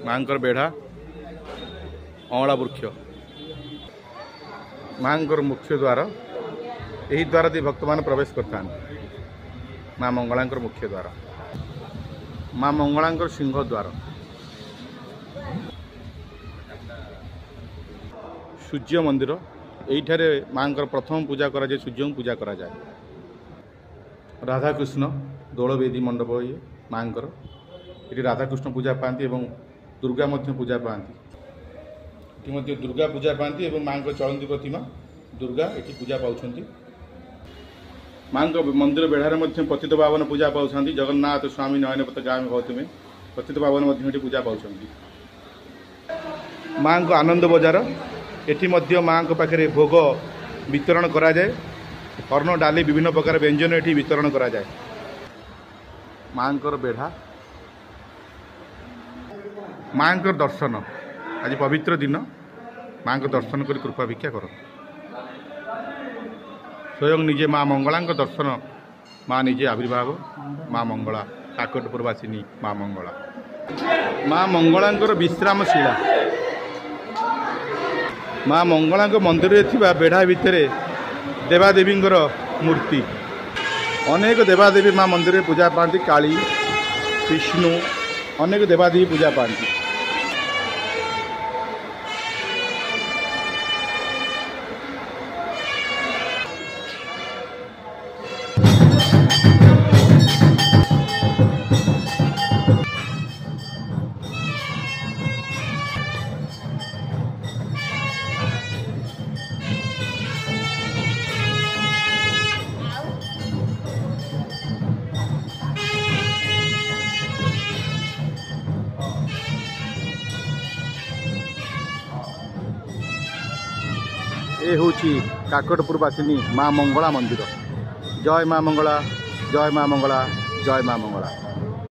मांकर बेढ़ा अँला वृक्ष मांकर मुख्य द्वार यही द्वार दी भक्त मान प्रवेश करता माँ मंगला मुख्य द्वार माँ मंगला सिंह द्वार सूर्य मंदिर यही माँ प्रथम पूजा करा जाए सूर्य पूजा करा जाए राधाकृष्ण दोलवेदी मंडप ये माँ ये राधाकृष्ण पूजा पाती एवं दुर्गा पूजा पाती ये दुर्गा पूजा पाती एवं माँ चलती प्रतिमा दुर्गा ये पूजा पाँच माँ मंदिर बेढ़ार पतित पावन पूजा पाँच जगन्नाथ स्वामी नयन पतागामी भवति में पतित पावन पूजा पाँच माँ को आनंद बजार ये माँ पाखे भोग वितरण करा जाए अन्न डाली विभिन्न प्रकार व्यंजन ये वितरण करा जाए माँ बेढ़ा माँ दर्शन आज पवित्र दिन माँ दर्शन कर कृपा भिक्षा कर स्वयं निजे माँ मंगला दर्शन माँ निजे आविर्भाव माँ मंगला काकटपुरवासिनी माँ मंगला माँ मंगला विश्रामशिला माँ मंगला मंदिर में बेढ़ा भितर देवादेवी मूर्ति अनेक देवादेवी माँ मंदिर में पूजा पाती काली विष्णु अनेक देवादेवी पूजा पाती ये हूँ काकटपुरवासिनी माँ मंगला मंदिर। जय माँ मंगला जय माँ मंगला जय माँ मंगला।